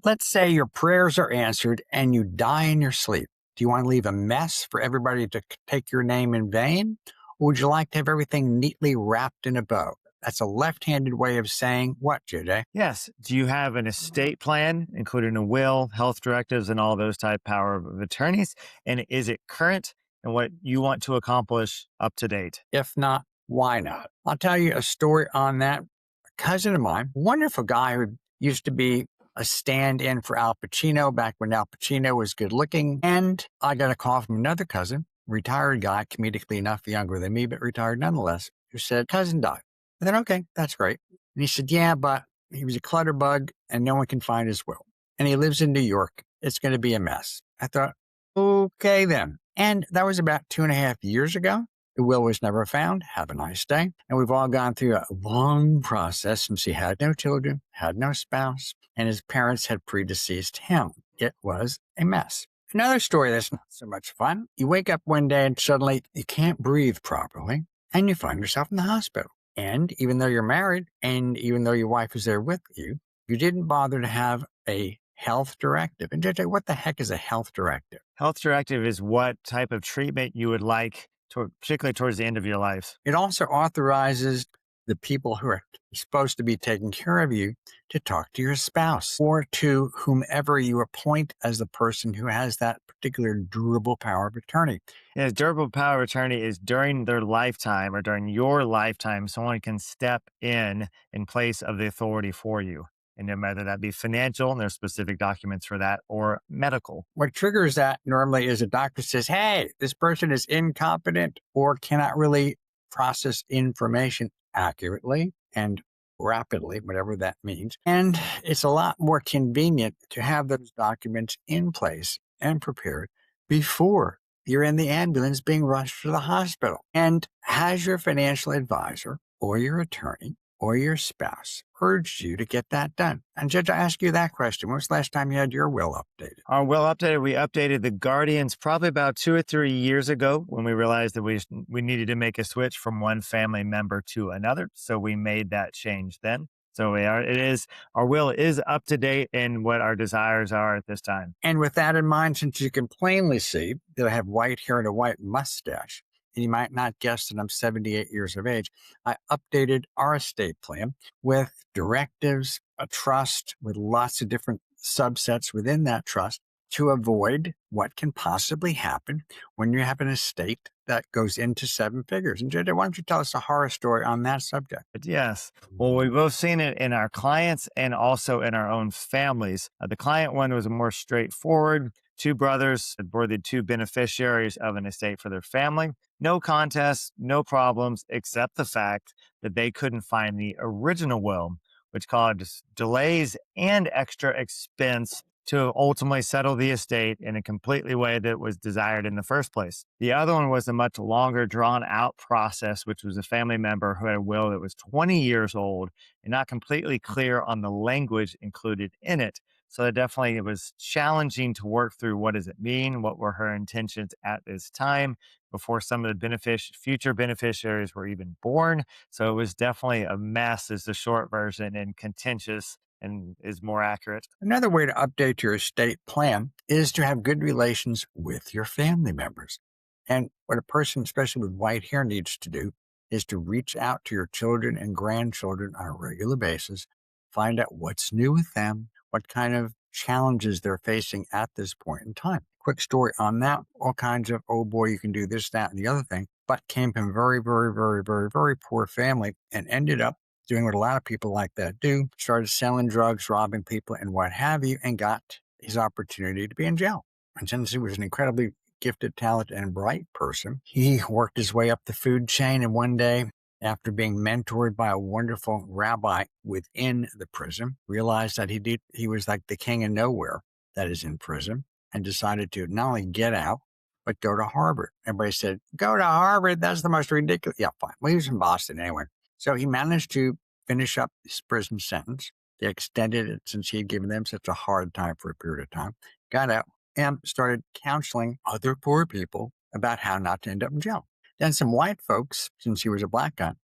Let's say your prayers are answered and you die in your sleep. Do you want to leave a mess for everybody to take your name in vain? Or would you like to have everything neatly wrapped in a bow? That's a left-handed way of saying what, JJ? Yes. Do you have an estate plan, including a will, health directives, and all those type power of attorneys? And is it current and what you want to accomplish up to date? If not, why not? I'll tell you a story on that. A cousin of mine, wonderful guy who used to be a stand-in for Al Pacino back when Al Pacino was good looking. And I got a call from another cousin, retired guy, comedically enough, younger than me, but retired nonetheless, who said, cousin died. I thought, okay, that's great. And he said, yeah, but he was a clutter bug and no one can find his will. And he lives in New York. It's going to be a mess. I thought, okay then. And that was about 2.5 years ago. The will was never found. Have a nice day. And we've all gone through a long process since he had no children, had no spouse, and his parents had predeceased him. It was a mess. Another story that's not so much fun. You wake up one day and suddenly you can't breathe properly and you find yourself in the hospital. And even though you're married and even though your wife is there with you, you didn't bother to have a health directive. And JJ, what the heck is a health directive? Health directive is what type of treatment you would like, particularly towards the end of your life. It also authorizes the people who are supposed to be taking care of you to talk to your spouse or to whomever you appoint as the person who has that particular durable power of attorney. Yes, durable power of attorney is during their lifetime or during your lifetime, someone can step in place of the authority for you. And no matter that be financial, and there's specific documents for that, or medical. What triggers that normally is a doctor says, hey, this person is incompetent or cannot really process information accurately and rapidly, whatever that means. And it's a lot more convenient to have those documents in place and prepared before you're in the ambulance being rushed to the hospital. And has your financial advisor or your attorney or your spouse urged you to get that done? And Judge, I ask you that question. When was the last time you had your will updated? Our will updated, we updated the guardians probably about 2 or 3 years ago when we realized that we needed to make a switch from one family member to another. So we made that change then. So our will is up to date in what our desires are at this time. And with that in mind, since you can plainly see that I have white hair and a white mustache, and you might not guess that I'm 78 years of age, I updated our estate plan with directives, a trust with lots of different subsets within that trust to avoid what can possibly happen when you have an estate that goes into 7 figures. And JJ, why don't you tell us a horror story on that subject? But yes, well, we've both seen it in our clients and also in our own families. The client one was more straightforward. 2 brothers were the 2 beneficiaries of an estate for their family. No contest, no problems, except the fact that they couldn't find the original will, which caused delays and extra expense to ultimately settle the estate in a completely way that was desired in the first place. The other one was a much longer drawn out process, which was a family member who had a will that was 20 years old and not completely clear on the language included in it. So definitely it was challenging to work through what does it mean? What were her intentions at this time before some of the future beneficiaries were even born? So it was definitely a mess is the short version and contentious and is more accurate. Another way to update your estate plan is to have good relations with your family members. And what a person, especially with white hair, needs to do is to reach out to your children and grandchildren on a regular basis, find out what's new with them, what kind of challenges they're facing at this point in time. Quick story on that, all kinds of, oh boy, you can do this, that, and the other thing, but came from a very, very, very, very, very poor family and ended up doing what a lot of people like that do, started selling drugs, robbing people, and what have you, and got his opportunity to be in jail. And since he was an incredibly gifted, talented, and bright person, he worked his way up the food chain, and one day, after being mentored by a wonderful rabbi within the prison, realized that he was like the king of nowhere that is in prison, and decided to not only get out, but go to Harvard. Everybody said, go to Harvard, that's the most ridiculous. Yeah, fine. Well, he was in Boston anyway. So he managed to finish up his prison sentence. They extended it since he had given them such a hard time for a period of time. Got out and started counseling other poor people about how not to end up in jail. Then some white folks, since he was a black guy,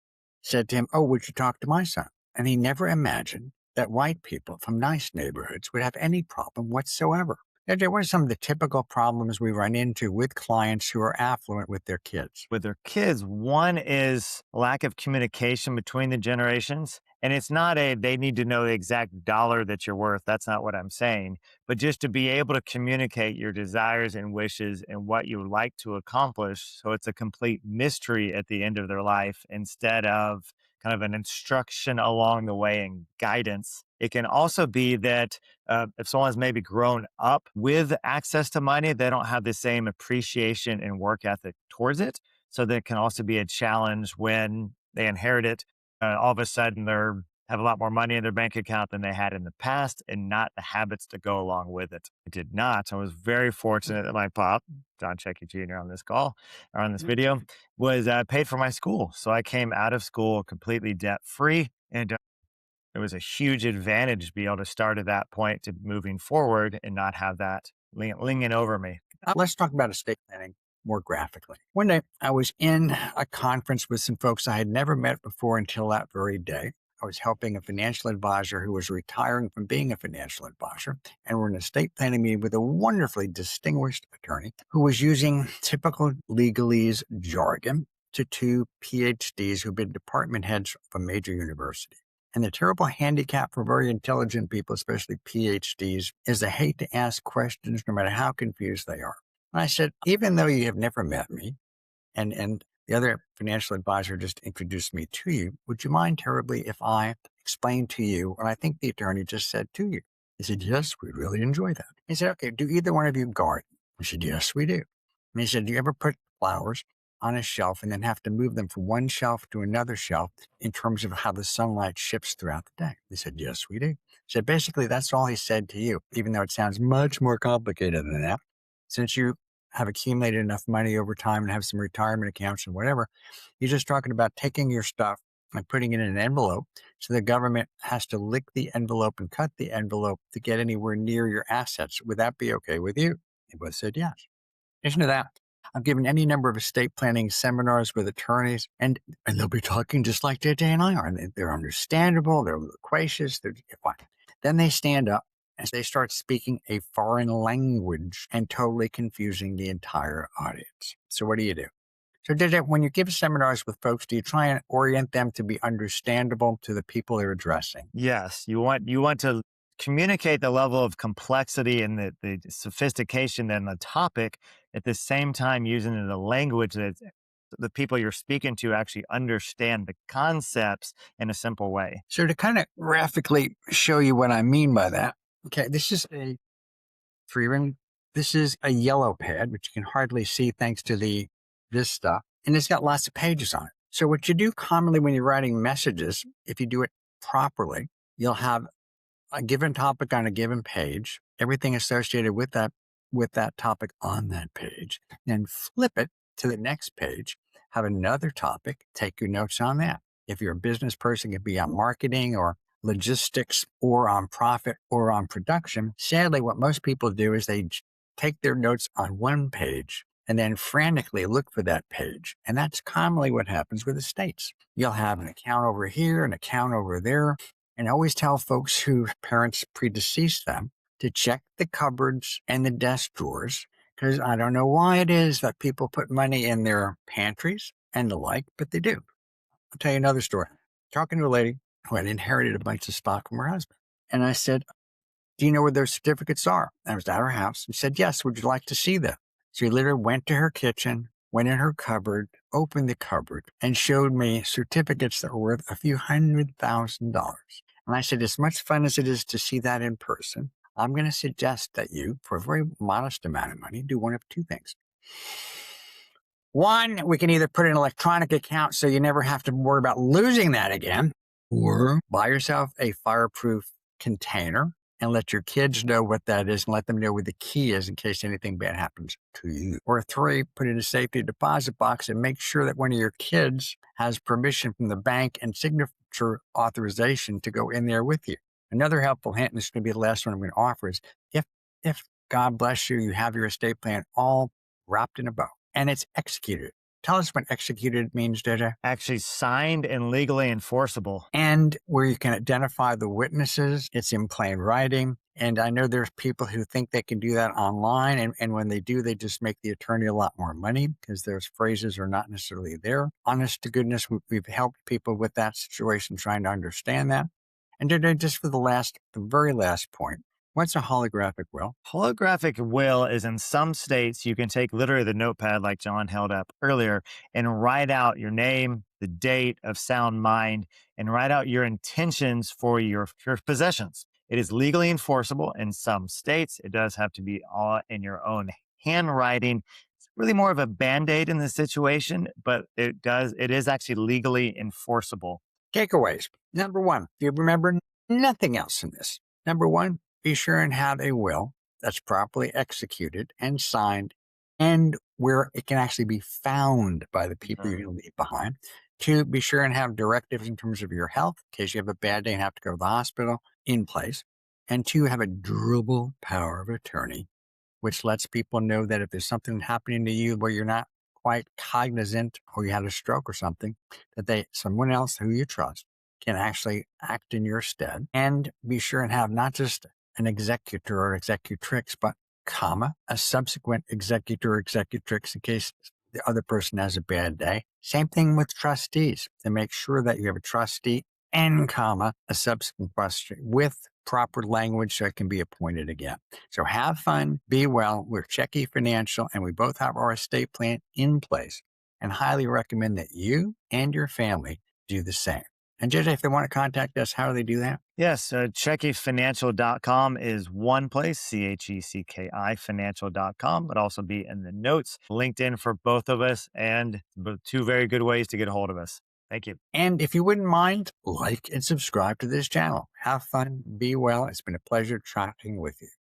said to him, oh, would you talk to my son? And he never imagined that white people from nice neighborhoods would have any problem whatsoever. What are some of the typical problems we run into with clients who are affluent with their kids? With their kids. One is lack of communication between the generations. And it's not they need to know the exact dollar that you're worth. That's not what I'm saying. But just to be able to communicate your desires and wishes and what you would like to accomplish. So it's a complete mystery at the end of their life instead of kind of an instruction along the way and guidance. It can also be that if someone's maybe grown up with access to money, they don't have the same appreciation and work ethic towards it. So that can also be a challenge when they inherit it. All of a sudden, they have a lot more money in their bank account than they had in the past, and not the habits that go along with it. I did not. I was very fortunate that my pop, John Checky Jr. on this call or on this video, was paid for my school. So I came out of school completely debt free, and it was a huge advantage to be able to start at that point to moving forward and not have that linging over me. Let's talk about estate planning more graphically. One day, I was in a conference with some folks I had never met before until that very day. I was helping a financial advisor who was retiring from being a financial advisor, and we're in an estate planning meeting with a wonderfully distinguished attorney who was using typical legalese jargon to two PhDs who've been department heads of a major university. And the terrible handicap for very intelligent people, especially PhDs, is they hate to ask questions no matter how confused they are. And I said, even though you have never met me, and the other financial advisor just introduced me to you, would you mind terribly if I explain to you what I think the attorney just said to you? He said, yes, we'd really enjoy that. He said, okay, do either one of you garden? I said, yes, we do. And he said, do you ever put flowers on a shelf and then have to move them from one shelf to another shelf in terms of how the sunlight shifts throughout the day? He said, yes, we do. He said, basically, that's all he said to you, even though it sounds much more complicated than that. Since you have accumulated enough money over time and have some retirement accounts and whatever, he's just talking about taking your stuff and putting it in an envelope. So the government has to lick the envelope and cut the envelope to get anywhere near your assets. Would that be okay with you? He both said yes. In addition to that, I've given any number of estate planning seminars with attorneys, and they'll be talking just like JJ and I are. And they're understandable, they're loquacious, they're fine. Then they stand up and they start speaking a foreign language and totally confusing the entire audience. So what do you do? So JJ, when you give seminars with folks, do you try and orient them to be understandable to the people they're addressing? Yes, you want to communicate the level of complexity and the sophistication and the topic at the same time using the language that the people you're speaking to actually understand the concepts in a simple way. So to kind of graphically show you what I mean by that, okay, this is a three-ring. This is a yellow pad, which you can hardly see thanks to this stuff, and it's got lots of pages on it. So what you do commonly when you're writing messages, if you do it properly, you'll have a given topic on a given page, everything associated with that topic on that page, then flip it to the next page, have another topic, take your notes on that. If you're a business person, it could be on marketing or logistics or on profit or on production. Sadly, what most people do is they take their notes on one page and then frantically look for that page. And that's commonly what happens with estates. You'll have an account over here, an account over there. And I always tell folks whose parents predeceased them to check the cupboards and the desk drawers, because I don't know why it is that people put money in their pantries and the like, but they do. I'll tell you another story. Talking to a lady who had inherited a bunch of stock from her husband. And I said, do you know where those certificates are? I was at her house. She said, yes, would you like to see them? She literally went to her kitchen, went in her cupboard, opened the cupboard, and showed me certificates that were worth a few $100,000. And I said, as much fun as it is to see that in person, I'm going to suggest that you, for a very modest amount of money, do one of two things. One, we can either put an electronic account so you never have to worry about losing that again, or buy yourself a fireproof container and let your kids know what that is and let them know where the key is in case anything bad happens to you. Or three, put it in a safety deposit box and make sure that one of your kids has permission from the bank and signature authorization to go in there with you. Another helpful hint, and this is going to be the last one I'm going to offer, is if God bless you, you have your estate plan all wrapped in a bow and it's executed. Tell us what executed means, JJ. Actually signed and legally enforceable. And where you can identify the witnesses, it's in plain writing. And I know there's people who think they can do that online. And when they do, they just make the attorney a lot more money because those phrases are not necessarily there. Honest to goodness, we've helped people with that situation trying to understand that. And then just for the very last point, what's a holographic will? Holographic will is in some states, you can take literally the notepad like John held up earlier and write out your name, the date of sound mind, and write out your intentions for your possessions. It is legally enforceable in some states. It does have to be all in your own handwriting. It's really more of a band-aid in the situation, but it is actually legally enforceable. Takeaways. Number one, if you remember nothing else in this, number one, be sure and have a will that's properly executed and signed and where it can actually be found by the people you're going to leave behind. Two, be sure and have directives in terms of your health in case you have a bad day and have to go to the hospital in place. And two, have a durable power of attorney, which lets people know that if there's something happening to you where you're not quite cognizant or you had a stroke or something, that someone else who you trust can actually act in your stead. And be sure and have not just an executor or executrix, but a subsequent executor or executrix in case the other person has a bad day. Same thing with trustees, to make sure that you have a trustee and a subsequent trustee with proper language so it can be appointed again. So have fun, be well. We're Checky Financial, and we both have our estate plan in place and highly recommend that you and your family do the same. And JJ, if they want to contact us, how do they do that? Yes, checkyfinancial.com is one place, CHECKI financial.com, but also be in the notes, LinkedIn for both of us, and two very good ways to get a hold of us. Thank you. And if you wouldn't mind, like and subscribe to this channel. Have fun, be well. It's been a pleasure chatting with you.